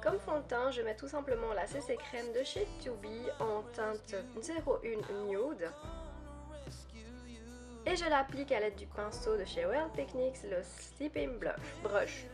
comme fond de teint, je mets tout simplement la CC Crème de chez Tubi en teinte 01 Nude. Et je l'applique à l'aide du pinceau de chez Well Techniques, le Sleeping Brush.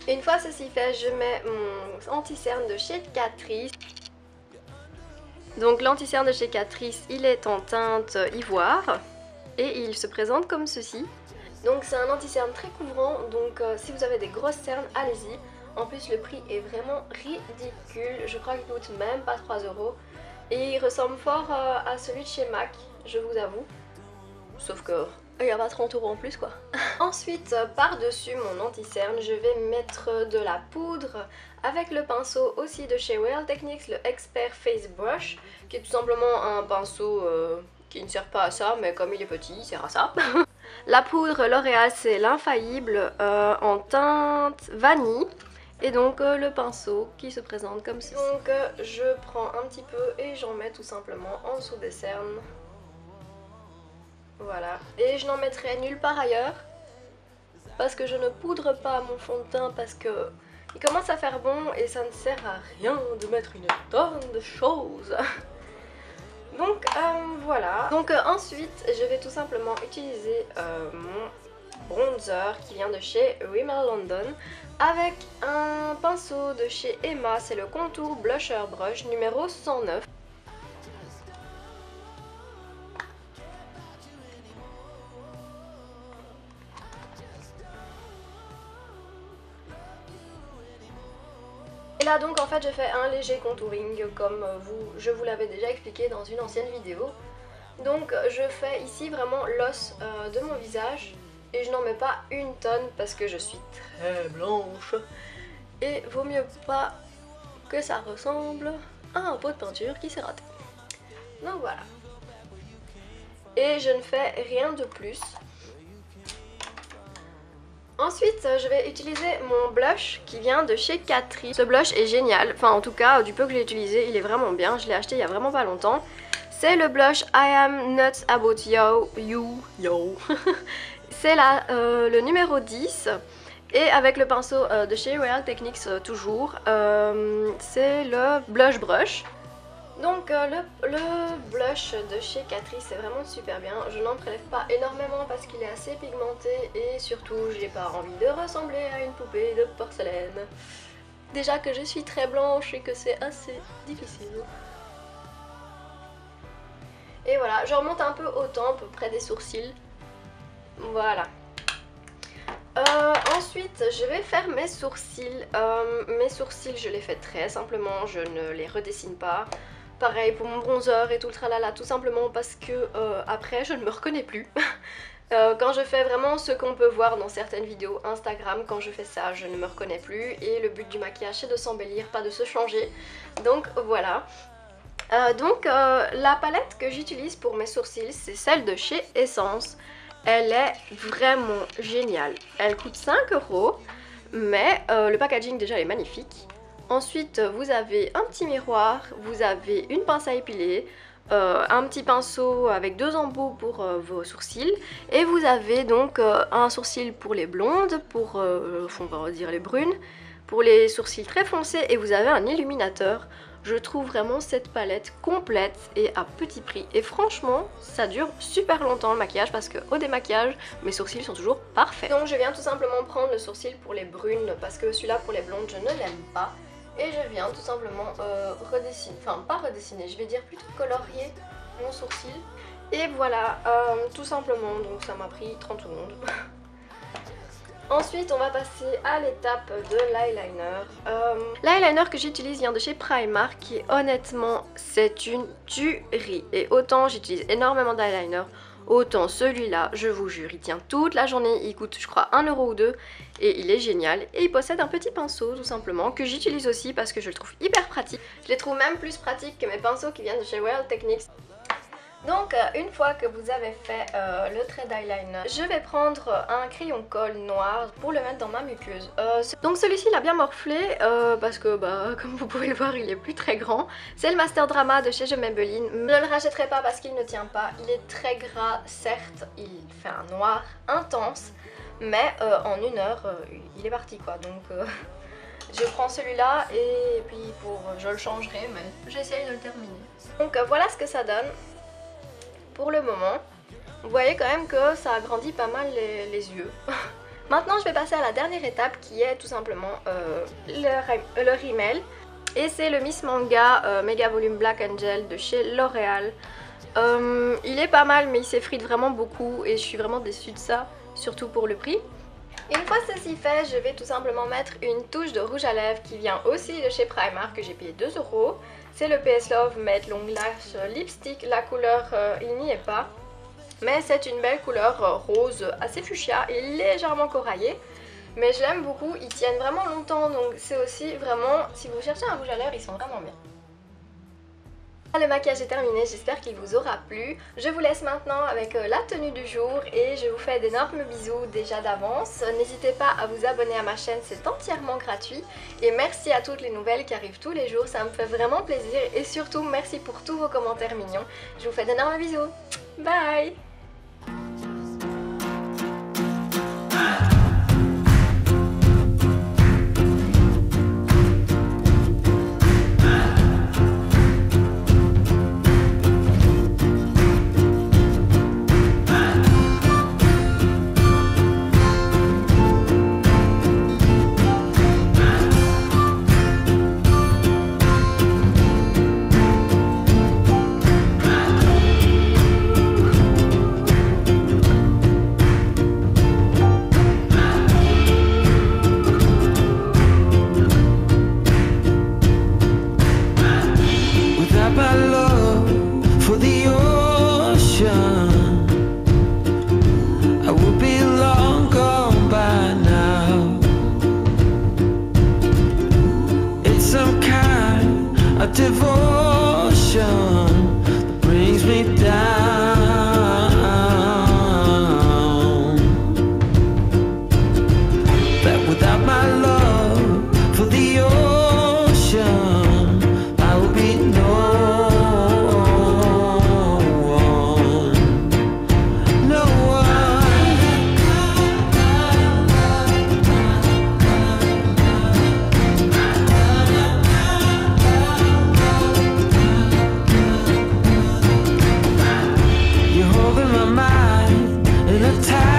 Une fois ceci fait, je mets mon anti-cerne de chez Catrice. Donc l'anti-cerne de chez Catrice, il est en teinte ivoire et il se présente comme ceci. Donc c'est un anti-cerne très couvrant, donc si vous avez des grosses cernes, allez-y. En plus le prix est vraiment ridicule, je crois qu'il coûte même pas 3 € et il ressemble fort à celui de chez MAC, je vous avoue. Sauf que il n'y a pas 30 € en plus quoi. Ensuite, par-dessus mon anti-cerne, je vais mettre de la poudre avec le pinceau aussi de chez Well Techniques, le Expert Face Brush, qui est tout simplement un pinceau qui ne sert pas à ça, mais comme il est petit, il sert à ça. La poudre L'Oréal, c'est l'infaillible en teinte vanille. Et donc le pinceau qui se présente comme ceci. Donc je prends un petit peu et j'en mets tout simplement en dessous des cernes. Voilà, et je n'en mettrai nulle part ailleurs parce que je ne poudre pas mon fond de teint parce que il commence à faire bon et ça ne sert à rien de mettre une tonne de choses. Donc voilà. Donc ensuite je vais tout simplement utiliser mon bronzer qui vient de chez Rimmel London avec un pinceau de chez Emma, c'est le Contour Blusher Brush numéro 109. Et là donc en fait je fais un léger contouring comme je vous l'avais déjà expliqué dans une ancienne vidéo. Donc je fais ici vraiment l'os de mon visage et je n'en mets pas une tonne parce que je suis très blanche. Et vaut mieux pas que ça ressemble à un pot de peinture qui s'est raté. Donc voilà. Et je ne fais rien de plus. Ensuite, je vais utiliser mon blush qui vient de chez Catrice. Ce blush est génial, enfin en tout cas du peu que j'ai utilisé, il est vraiment bien, je l'ai acheté il y a vraiment pas longtemps. C'est le blush I Am Nuts About You. C'est le numéro 10 et avec le pinceau de chez Real Techniques toujours. C'est le blush brush. Donc le blush de chez Catrice c'est vraiment super bien, je n'en prélève pas énormément parce qu'il est assez pigmenté et surtout j'ai pas envie de ressembler à une poupée de porcelaine. Déjà que je suis très blanche et que c'est assez difficile. Et voilà, je remonte un peu aux tempes près des sourcils. Voilà. Ensuite je vais faire mes sourcils. Mes sourcils je les fais très simplement, je ne les redessine pas. Pareil pour mon bronzer et tout le tralala, tout simplement parce que après je ne me reconnais plus. Quand je fais vraiment ce qu'on peut voir dans certaines vidéos Instagram, quand je fais ça je ne me reconnais plus et le but du maquillage c'est de s'embellir, pas de se changer. Donc voilà. La palette que j'utilise pour mes sourcils c'est celle de chez Essence. Elle est vraiment géniale. Elle coûte 5 €, mais le packaging déjà est magnifique. Ensuite vous avez un petit miroir, vous avez une pince à épiler, un petit pinceau avec 2 embouts pour vos sourcils et vous avez donc un sourcil pour les blondes, pour on va dire les brunes, pour les sourcils très foncés et vous avez un illuminateur. Je trouve vraiment cette palette complète et à petit prix et franchement ça dure super longtemps le maquillage parce qu'au démaquillage mes sourcils sont toujours parfaits. Donc je viens tout simplement prendre le sourcil pour les brunes parce que celui-là pour les blondes je ne l'aime pas. Et je viens tout simplement redessiner, enfin pas redessiner, je vais dire plutôt colorier mon sourcil. Et voilà, tout simplement, donc ça m'a pris 30 secondes. Ensuite on va passer à l'étape de l'eyeliner. L'eyeliner que j'utilise vient de chez Primark qui honnêtement c'est une tuerie. Et autant j'utilise énormément d'eyeliner, autant celui-là, je vous jure, il tient toute la journée, il coûte je crois 1 € ou 2 et il est génial. Et il possède un petit pinceau tout simplement que j'utilise aussi parce que je le trouve hyper pratique. Je les trouve même plus pratiques que mes pinceaux qui viennent de chez Well Techniques. Donc une fois que vous avez fait le trait d'eyeliner, je vais prendre un crayon colle noir pour le mettre dans ma muqueuse. Donc celui-ci il a bien morflé parce que comme vous pouvez le voir il est plus très grand. C'est le Master Drama de chez Maybelline. Je ne le rachèterai pas parce qu'il ne tient pas. Il est très gras, certes il fait un noir intense, mais en 1 heure il est parti quoi. Donc je prends celui-là et puis je le changerai, mais j'essaye de le terminer. Donc voilà ce que ça donne. Pour le moment, vous voyez quand même que ça agrandit pas mal les yeux. Maintenant je vais passer à la dernière étape qui est tout simplement le rímel. Et c'est le Miss Manga Mega Volume Black Angel de chez L'Oréal. Il est pas mal mais il s'effrite vraiment beaucoup et je suis vraiment déçue de ça, surtout pour le prix. Une fois ceci fait, je vais tout simplement mettre une touche de rouge à lèvres qui vient aussi de chez Primark que j'ai payé 2 €. C'est le PS Love Matte Long Lash Lipstick. La couleur, il n'y est pas. Mais c'est une belle couleur rose assez fuchsia et légèrement coraillée. Mais je l'aime beaucoup, ils tiennent vraiment longtemps. Donc c'est aussi vraiment, si vous cherchez un rouge à lèvres, ils sont vraiment bien. Le maquillage est terminé, j'espère qu'il vous aura plu. Je vous laisse maintenant avec la tenue du jour et je vous fais d'énormes bisous déjà d'avance. N'hésitez pas à vous abonner à ma chaîne, c'est entièrement gratuit. Et merci à toutes les nouvelles qui arrivent tous les jours, ça me fait vraiment plaisir. Et surtout, merci pour tous vos commentaires mignons. Je vous fais d'énormes bisous. Bye! Devotion that brings me down. That without my love for the ocean, I would be no one, no time